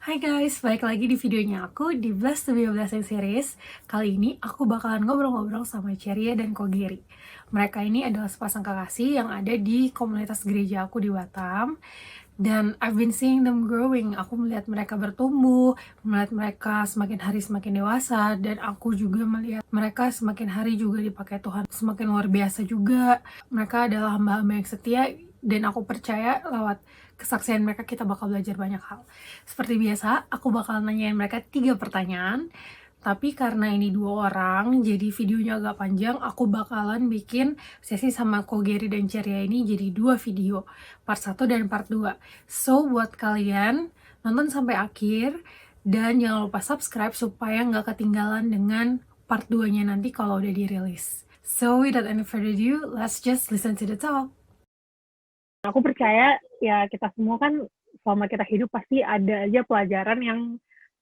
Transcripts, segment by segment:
Hai guys, balik lagi di videonya aku di Blast to be a Blessing series. Kali ini aku bakalan ngobrol-ngobrol sama Ceria dan Kogeri. Mereka ini adalah sepasang kekasih yang ada di komunitas gereja aku di Batam. Dan I've been seeing them growing. Aku melihat mereka bertumbuh, melihat mereka semakin hari semakin dewasa, dan aku juga melihat mereka semakin hari juga dipakai Tuhan. Semakin luar biasa juga. Mereka adalah hamba-hamba yang setia, dan aku percaya lewat kesaksian mereka kita bakal belajar banyak hal. Seperti biasa, aku bakal nanyain mereka 3 pertanyaan. Tapi karena ini 2 orang, jadi videonya agak panjang, aku bakalan bikin sesi sama Kogeri dan Ceria ini jadi 2 video, part 1 dan part 2. So, buat kalian, nonton sampai akhir, dan jangan lupa subscribe supaya nggak ketinggalan dengan part 2-nya nanti kalau udah dirilis. So, without any further ado, let's just listen to the talk. Aku percaya ya kita semua kan selama kita hidup pasti ada aja pelajaran yang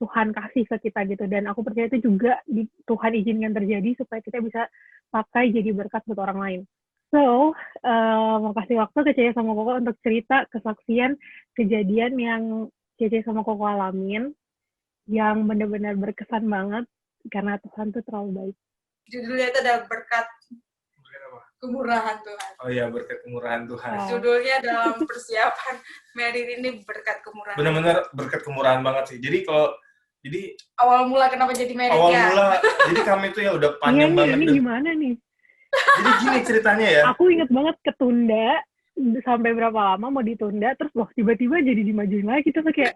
Tuhan kasih ke kita gitu, dan aku percaya itu juga Tuhan izinkan terjadi supaya kita bisa pakai jadi berkat buat orang lain. So, mau kasih waktu ke Cece sama Koko untuk cerita kesaksian kejadian yang Cece sama Koko alamin yang benar-benar berkesan banget karena Tuhan tuh terlalu baik. Judulnya itu ada berkat kemurahan Tuhan. Oh iya, berkat kemurahan Tuhan. Judulnya dalam persiapan Mary ini berkat kemurahan. Benar-benar berkat kemurahan banget sih. Jadi awal mula kenapa jadi Mary awal ya? mula jadi kami tuh ya udah panjang banget. Ini gimana nih? Jadi gini ceritanya ya. Aku inget banget ketunda sampai berapa lama mau ditunda, terus loh tiba-tiba jadi dimajuin lagi, terus kayak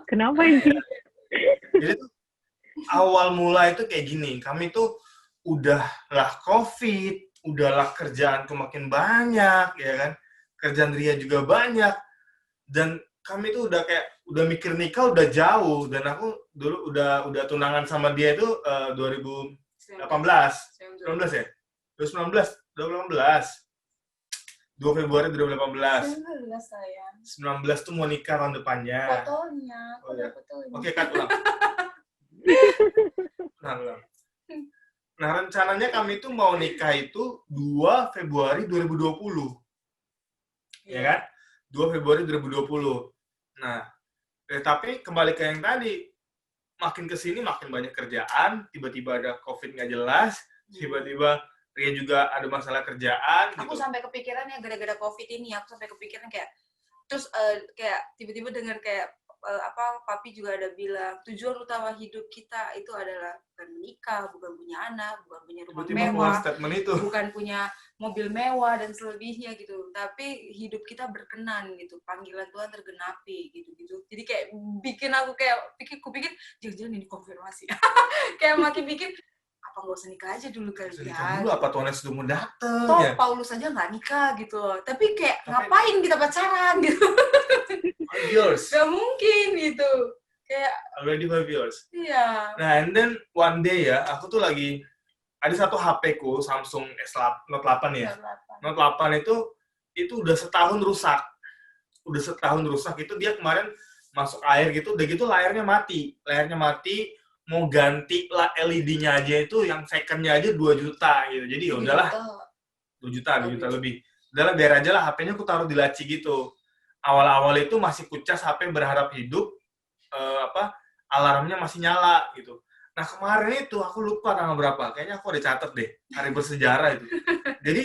kenapa ini? Jadi tuh awal mula itu kayak gini. Kami tuh udahlah COVID, udahlah kerjaan tuh makin banyak, ya kan? Kerjaan Ria juga banyak. Dan kami tuh udah mikir nikah udah jauh, dan aku dulu udah tunangan sama dia itu 2018 ya? 2018 2 Februari 2018. 19 sayang. 19 tuh mau nikah tahun depannya. Fotonya, Oh, ya. fotonya. Oke, cut ulang. Ulang. Nah, rencananya kami tuh mau nikah itu 2 Februari 2020. Ya kan? 2 Februari 2020. Nah, tapi kembali ke yang tadi, makin kesini makin banyak kerjaan, tiba-tiba ada COVID nggak jelas, tiba-tiba Ria juga ada masalah kerjaan. Aku gitu. sampai kepikiran ya gara-gara COVID ini, aku sampai kepikiran kayak terus kayak tiba-tiba dengar kayak papi juga ada bilang tujuan utama hidup kita itu adalah bukan menikah, bukan punya anak, bukan punya rumah Tiba-tiba mewah, statement itu. bukan punya mobil mewah dan selebihnya gitu, tapi hidup kita berkenan gitu, panggilan Tuhan tergenapi gitu. Jadi kayak bikin aku kayak kupikir jangan-jangan ini konfirmasi. Kayak makin pikir apa nggak usah nikah aja dulu kali ya. Nikah dulu, apa Tuhan sudah mau datang Toh ya? Paulus aja nggak nikah gitu loh. Tapi kayak ngapain kita pacaran gitu. 5 years. Gak mungkin gitu. Kayak Already 5 years. iya. Nah, and then one day ya, aku tuh lagi ada satu HP ku Samsung Note 8 ya. Note 8 itu udah setahun rusak. Udah setahun rusak itu dia kemarin masuk air gitu, udah gitu layarnya mati. Layarnya mati, mau ganti LED-nya aja itu yang second-nya aja 2 juta gitu. Jadi ya udahlah, 2 juta lebih. Udahlah biar aja lah, HP-nya aku taruh di laci gitu. Awal-awal itu masih kucas HP berharap hidup, alarmnya masih nyala gitu. Nah kemarin itu aku lupa tanggal berapa, kayaknya aku ada catat deh, hari bersejarah itu. Jadi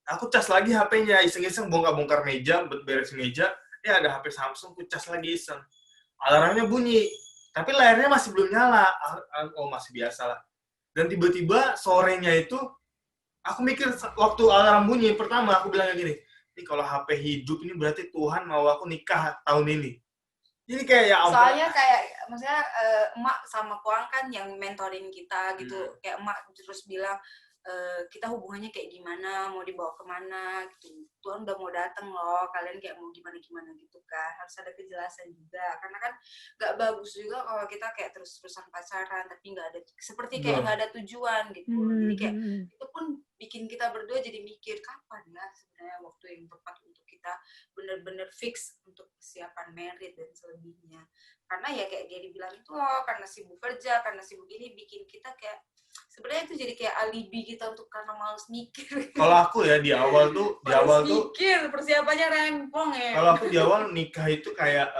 aku cas lagi HP-nya, iseng-iseng bongkar-bongkar meja, beres meja, ya ada HP Samsung, ku cas lagi iseng. Alarmnya bunyi, tapi layarnya masih belum nyala. Oh masih biasa lah. Dan tiba-tiba sorenya itu, aku mikir waktu alarm bunyi pertama, aku bilang gini, ini kalau HP hidup ini berarti Tuhan mau aku nikah tahun ini. Jadi kayak ya ampun. Soalnya kayak maksudnya emak sama Kuang kan yang mentorin kita gitu. Kayak emak terus bilang kita hubungannya kayak gimana, mau dibawa kemana gitu. Tuhan udah mau dateng loh, kalian kayak mau gimana gitu kan. Harus ada kejelasan juga, karena kan gak bagus juga kalau kita kayak terus-terusan pacaran tapi gak ada, seperti kayak gak ada tujuan gitu. Jadi kayak itu pun bikin kita berdua jadi mikir kapan ya sebenarnya waktu yang tepat untuk kita benar-benar fix untuk persiapan merit dan selebihnya. Karena ya kayak Gary bilang itu loh, karena sibuk kerja, karena sibuk ini bikin kita kayak sebenarnya itu jadi kayak alibi kita untuk karena malas mikir. Kalau aku ya di awal tuh mikir persiapannya rempong ya. Kalau aku di awal nikah itu kayak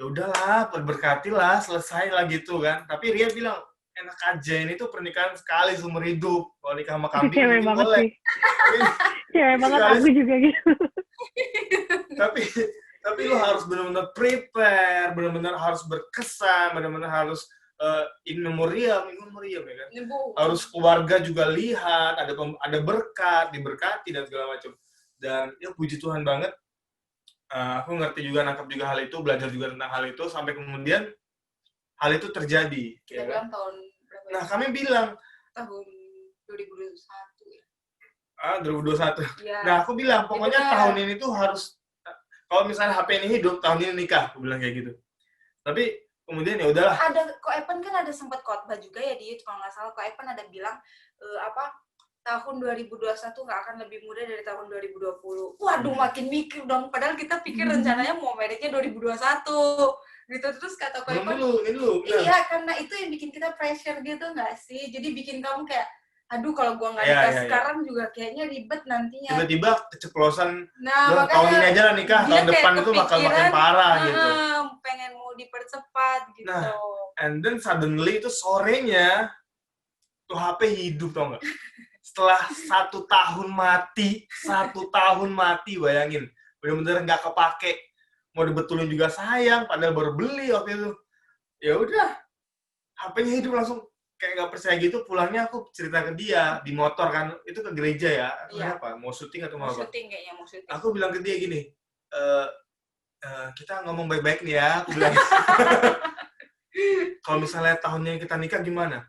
ya udahlah, berkatilah, selesai lah gitu kan. Tapi Ria bilang, enak aja, ini tuh pernikahan sekali seumur hidup. Kalau nikah sama Itu kambing cewek mungkin banget boleh. sih. Cewek banget, Sekali- aku juga gitu. tapi lu harus benar-benar prepare, benar-benar harus berkesan, benar-benar harus in memoriam ya kan. Ini Bu. Harus keluarga juga lihat, ada berkat, diberkati dan segala macam. Dan ya puji Tuhan banget, aku ngerti juga, nangkap juga hal itu, belajar juga tentang hal itu, sampai kemudian hal itu terjadi. Kita Ya kan? bilang tahun berapa ya? Nah kami bilang, Tahun 2021 ya. 2021. Iya. Nah aku bilang, pokoknya benar. tahun ini tuh harus, kalau misalnya HP ini hidup, tahun ini nikah, aku bilang kayak gitu. Tapi kemudian ya udahlah. Ada Ko Evan kan ada sempat khotbah juga ya di kalau nggak salah. Ko Evan ada bilang tahun 2021 nggak akan lebih mudah dari tahun 2020. Waduh, makin mikir dong. Padahal kita pikir rencananya mau marriage-nya 2021. Gitu. Terus kata Ko Evan, Ini dulu. iya, karena itu yang bikin kita pressure gitu nggak sih? Jadi bikin kamu kayak, aduh kalau gua nggak nikah sekarang juga kayaknya ribet nantinya. Tiba-tiba keceplosan, Nah, tahun ini aja lah nikah, dia tahun depan kayak itu bakal makin parah gitu. Pengen mau dipercepat gitu. Nah, and then suddenly itu sorenya, tuh HP hidup, tau nggak? Setelah 1 tahun mati, bayangin. Bener-bener nggak kepake. Mau dibetulin juga sayang, padahal baru beli waktu itu. Ya udah, HP-nya hidup langsung kayak nggak percaya gitu. Pulangnya aku cerita ke dia di motor kan, itu ke gereja ya. Iya. Apa? Mau syuting atau Mau apa? syuting kayaknya, mau syuting. Aku bilang ke dia gini, kita ngomong baik-baik nih ya. Aku bilang, kalau misalnya tahunnya kita nikah gimana?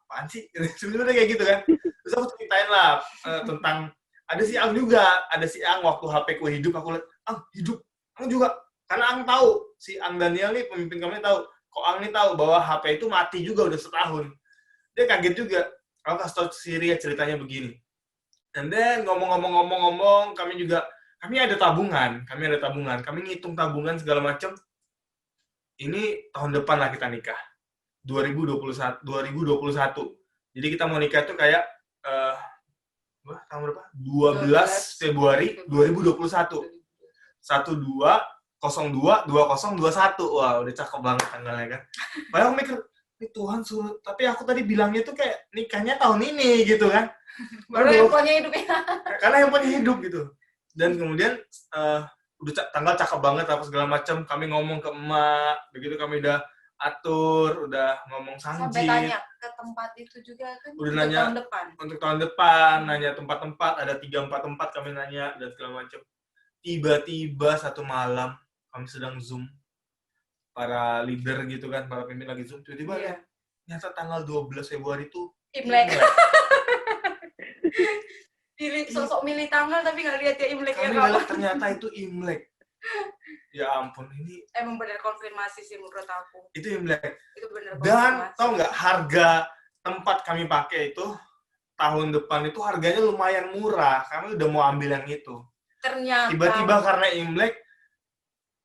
Apaan sih? Sebenarnya kayak gitu kan. Terus aku ceritain lah tentang, ada si Ang juga, ada si Ang waktu HP ku hidup, aku lihat, Ang hidup, Ang juga. Karena Ang tahu, si Ang Daniel nih, pemimpin kami tahu, kok Ang nih tahu bahwa HP itu mati juga udah setahun. Dia kaget juga. Aku kasih tau si Ria ceritanya begini. And then ngomong-ngomong, kami ada tabungan. Kami ngitung tabungan segala macam. Ini tahun depan lah kita nikah. 2021. Jadi kita mau nikah tuh kayak tahun berapa? 12 Februari 2021. 12/02/2021. Wah, udah cakep banget tanggalnya kan. Padahal aku mikir, ini Tuhan suruh, tapi aku tadi bilangnya tuh kayak nikahnya tahun ini gitu kan. Baru handphonenya hidup ya. Karena handphonenya hidup gitu. Dan kemudian udah tanggal cakep banget apa segala macam. Kami ngomong ke emak, begitu kami udah atur, udah ngomong Sampai sanjit. tanya ke tempat itu juga kan. Udah untuk nanya tahun depan. Untuk tahun depan, nanya tempat-tempat, ada 3-4 tempat kami nanya dan segala macam. Tiba-tiba satu malam kami sedang Zoom, para leader gitu kan, para pemimpin lagi Zoom, tiba-tiba Iya. ternyata tanggal 12 Februari itu Imlek. Sosok milih tanggal tapi nggak lihat ya Imleknya Kami kapan. lihat ternyata itu Imlek. Ya ampun, ini Emang benar konfirmasi sih menurut aku. itu Imlek. Itu benar Dan konfirmasi. tau nggak, harga tempat kami pakai itu tahun depan itu harganya lumayan murah. Kami udah mau ambil yang itu. Ternyata Tiba-tiba karena Imlek,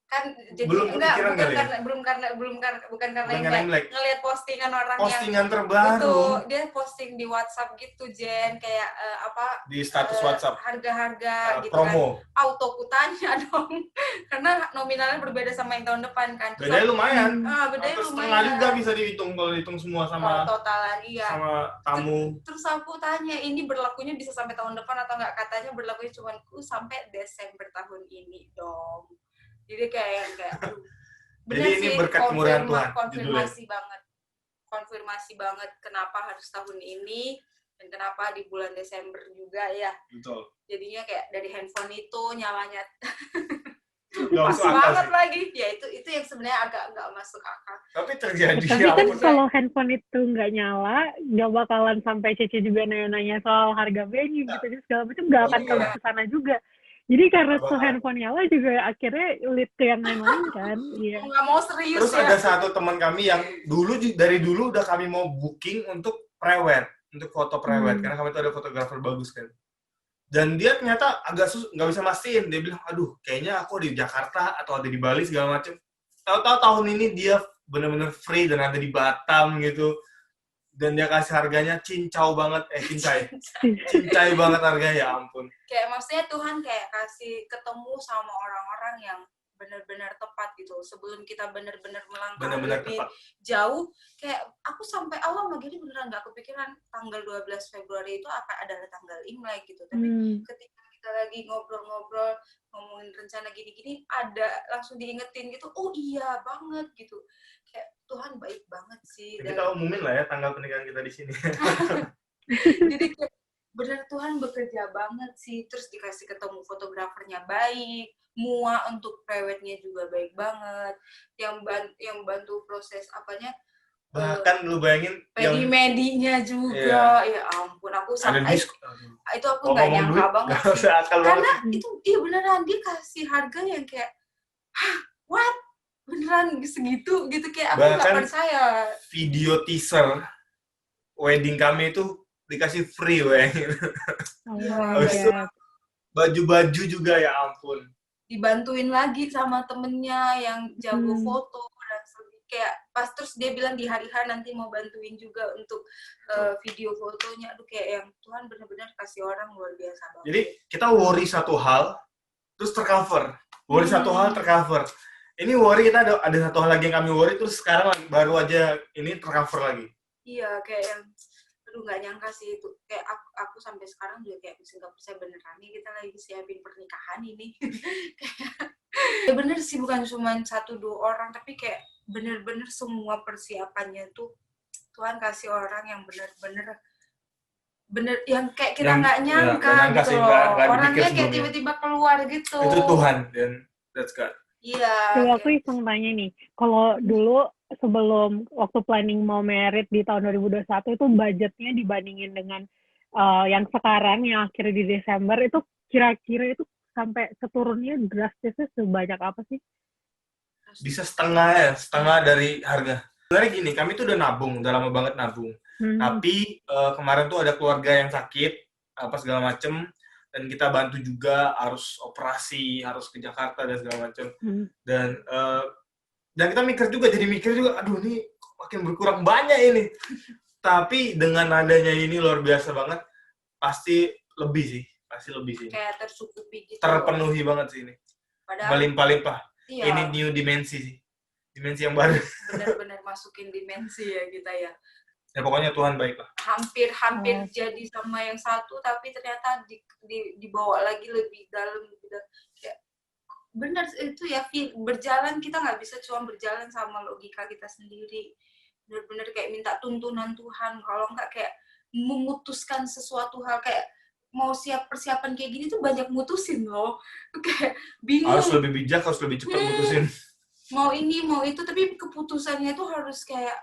kan jadi belum enggak kepikiran kali ya? bukan karena Bukan karena Imlek. ngelihat postingan orang Postingan yang terbaru itu dia posting di WhatsApp gitu Jen kayak di status WhatsApp harga-harga gitu promo. kan auto kutanya dong karena nominalnya berbeda sama yang tahun depan kan. Terus Bedanya aku- lumayan. bedanya Hampir setengah lumayan juga bisa dihitung kalau dihitung semua sama total lagi ya. sama tamu. Terus aku tanya, ini berlakunya bisa sampai tahun depan atau enggak? Katanya berlakunya cuma sampai Desember tahun ini dong. Jadi kayak aduh. Jadi ini berkat kemurahan Tuhan, Konfirmasi banget kenapa harus tahun ini dan kenapa di bulan Desember juga ya. Betul. Jadinya kayak dari handphone itu nyalanya Nggak pas masuk akal banget sih. lagi. Ya itu yang sebenarnya agak nggak masuk akal. Tapi terjadi. Tapi ya kan ampun. kalau handphone itu nggak nyala, nggak bakalan sampai Cece juga nanya-nanya soal harga venue gitu segala macam, nggak akan Iya. kalau ke sana juga. Jadi karena Nggak tuh bakal. handphone nyala juga akhirnya lead ke yang lain-lain kan. Iya. Nggak mau serius Terus ya. ada satu teman kami yang dari dulu udah kami mau booking untuk prewed, untuk foto prewed, karena kami tuh ada fotografer bagus kan. Dan dia ternyata agak nggak bisa mastiin. Dia bilang, aduh, kayaknya aku ada di Jakarta atau ada di Bali segala macam. Tahu-tahu tahun ini dia benar-benar free dan ada di Batam gitu. Dan dia kasih harganya cincau banget, cincai banget harganya, ya ampun. Kayak maksudnya Tuhan kayak kasih ketemu sama orang-orang yang benar-benar tepat gitu. Sebelum kita benar-benar melangkah Benar-benar lebih tepat. jauh, kayak aku sampai awal Gary beneran nggak kepikiran tanggal 12 Februari itu akan adalah tanggal Imlek gitu. Tapi ketika kita lagi ngobrol-ngobrol ngomongin rencana gini-gini, ada langsung diingetin gitu, oh iya banget gitu. Kayak Tuhan baik banget sih. Kita umumin lah ya tanggal pernikahan kita di sini. Jadi kayak bener Tuhan bekerja banget sih. Terus dikasih ketemu fotografernya baik, Mua untuk prewednya juga baik banget, yang bantu proses apanya, Bahkan lu bayangin yang pedi-medinya juga, ya ampun aku ada sampai diskon. itu aku nggak nyangka banget Gak sih, usah akal karena banget. itu iya beneran dia kasih harga yang kayak what beneran segitu gitu, kayak aku nggak Bahkan percaya. video teaser wedding kami itu dikasih free, bayangin. Oh Iya, my Habis itu God. baju-baju juga, ya ampun. Dibantuin lagi sama temennya yang jago foto dan kayak pas terus dia bilang di hari H nanti mau bantuin juga untuk video fotonya. Aduh kayak yang Tuhan benar-benar kasih orang luar biasa banget. Jadi kita worry satu hal terus tercover, worry satu hal tercover. Ini worry kita ada satu hal lagi yang kami worry terus sekarang baru aja ini tercover lagi. Iya kayak yang aduh nggak nyangka sih itu, kayak aku sampai sekarang juga kayak masih nggak percaya beneran nih kita lagi siapin pernikahan ini. Ya bener sih, bukan cuma 1-2 orang tapi kayak bener-bener semua persiapannya tuh Tuhan kasih orang yang bener-bener yang kayak kita nggak nyangka, nyangka gitu sih, loh. nggak Orangnya dipikir kayak sebelumnya. tiba-tiba keluar gitu. Itu Tuhan, dan that's God. Iya. Coba aku iseng tanya nih, kalau dulu sebelum waktu planning mau merit di tahun 2021 itu budgetnya dibandingin dengan yang sekarang yang akhirnya di Desember itu kira-kira itu sampai seturunnya drastisnya sebanyak apa sih? Bisa setengah dari harga. Sebenarnya gini, kami tuh udah nabung, udah lama banget nabung. Tapi kemarin tuh ada keluarga yang sakit, apa segala macem, dan kita bantu juga, harus operasi, harus ke Jakarta dan segala macem. Dan kita mikir juga, aduh ini makin berkurang banyak ini. Tapi dengan adanya ini luar biasa banget, pasti lebih sih. Kayak tercukupi gitu. Terpenuhi banget sih ini. Padahal Melimpah-limpah. iya. Ini new dimensi sih. Dimensi yang baru. Benar-benar masukin dimensi ya kita ya. Ya pokoknya Tuhan baik lah. Hampir jadi sama yang satu, tapi ternyata dibawa lagi lebih dalam. Kayak benar itu ya, berjalan kita nggak bisa cuma berjalan sama logika kita sendiri. Benar-benar kayak minta tuntunan Tuhan. Kalau nggak kayak memutuskan sesuatu hal, kayak mau persiapan kayak gini tuh banyak mutusin loh. Kayak bingung. Harus lebih bijak, harus lebih cepat mutusin. Mau ini, mau itu, tapi keputusannya tuh harus kayak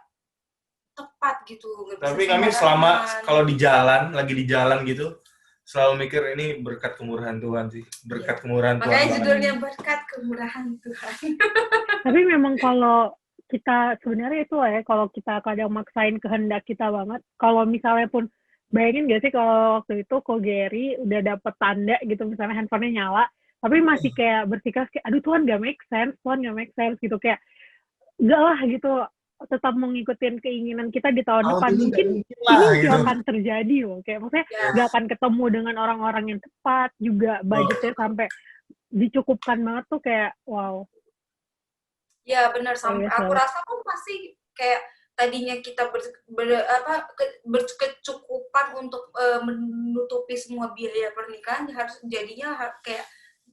tepat gitu. Tapi kami selama kalau lagi di jalan gitu, selalu mikir ini berkat kemurahan Tuhan sih. Berkat kemurahan Tuhan. Makanya judulnya berkat kemurahan Tuhan. Tapi memang kalau kita sebenarnya itu ya, kalau kita kadang maksain kehendak kita banget, kalau misalnya pun bayangin gak sih kalau waktu itu Gary udah dapet tanda gitu, misalnya handphonenya nyala, tapi masih kayak bersikeras kayak, aduh Tuhan gak make sense gitu, kayak gak lah gitu, tetap mengikutin keinginan kita di tahun depan. Mungkin ini gitu. akan terjadi loh, kayak maksudnya gak akan ketemu dengan orang-orang yang tepat, juga budgetnya sampai dicukupkan banget tuh, kayak wow. Ya benar, sampai aku rasa pun pasti kayak tadinya kita berkecukupan untuk menutupi semua biaya pernikahan, harus jadinya kayak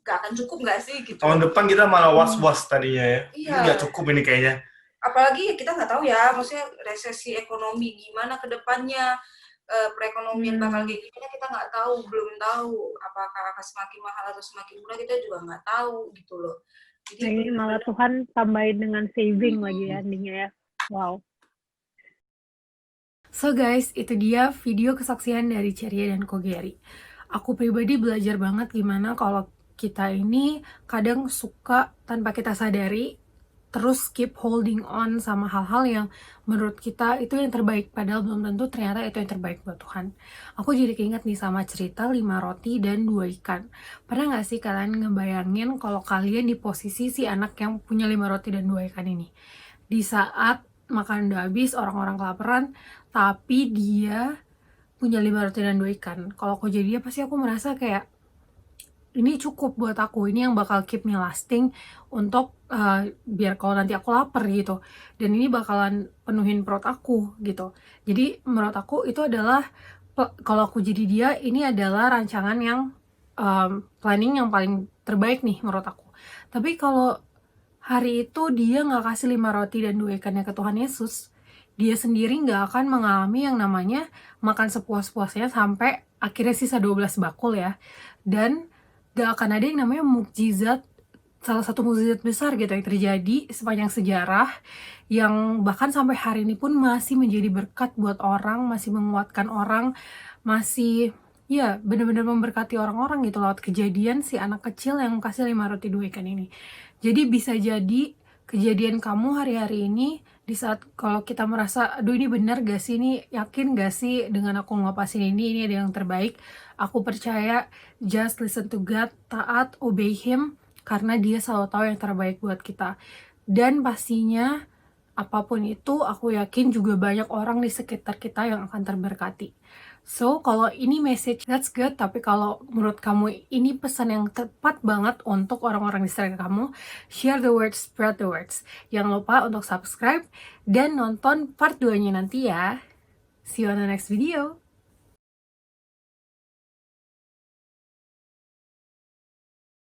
gak akan cukup gak sih gitu. Tahun depan kita malah was-was tadinya ya. Iya. Ini gak cukup ini kayaknya. Apalagi kita nggak tahu ya, maksudnya resesi ekonomi gimana ke depannya, perekonomian bakal kayak gimana, kita nggak tahu, belum tahu apakah akan semakin mahal atau semakin murah, kita juga nggak tahu gitu loh. Jadi ini malah Tuhan tambahin dengan saving lagi ya endingnya ya. Wow. So guys, itu dia video kesaksian dari Ceria dan Gary. Aku pribadi belajar banget gimana kalau kita ini kadang suka tanpa kita sadari terus keep holding on sama hal-hal yang menurut kita itu yang terbaik, padahal belum tentu ternyata itu yang terbaik buat Tuhan. Aku jadi keinget nih sama cerita 5 roti dan 2 ikan. Pernah gak sih kalian ngebayangin kalau kalian di posisi si anak yang punya 5 roti dan 2 ikan ini? Di saat makan udah habis, orang-orang kelaparan, tapi dia punya 5 roti dan 2 ikan. Kalau aku jadi dia, pasti aku merasa kayak ini cukup buat aku, ini yang bakal keep me lasting untuk biar kalau nanti aku lapar gitu, dan ini bakalan penuhin perut aku gitu. Jadi menurut aku itu adalah kalau aku jadi dia, ini adalah rancangan yang planning yang paling terbaik nih menurut aku. Tapi kalau hari itu dia nggak kasih 5 roti dan 2 ikannya ke Tuhan Yesus, dia sendiri nggak akan mengalami yang namanya makan sepuas-puasnya sampai akhirnya sisa 12 bakul ya. Dan gak akan ada yang namanya mukjizat, salah satu mukjizat besar gitu yang terjadi sepanjang sejarah, yang bahkan sampai hari ini pun masih menjadi berkat buat orang, masih menguatkan orang, masih ya benar-benar memberkati orang-orang gitu lewat kejadian si anak kecil yang kasih 5 roti 2 ikan ini. Jadi bisa jadi kejadian kamu hari-hari ini, di saat kalau kita merasa aduh ini benar gak sih, ini yakin gak sih dengan aku ngelepasin ini ada yang terbaik, aku percaya just listen to God, taat, obey Him, karena dia selalu tahu yang terbaik buat kita. Dan pastinya apapun itu aku yakin juga banyak orang di sekitar kita yang akan terberkati. So, kalau ini message, that's good. Tapi kalau menurut kamu ini pesan yang tepat banget untuk orang-orang di sekitar kamu, share the words, spread the words. Jangan lupa untuk subscribe dan nonton part 2-nya nanti ya. See you on the next video.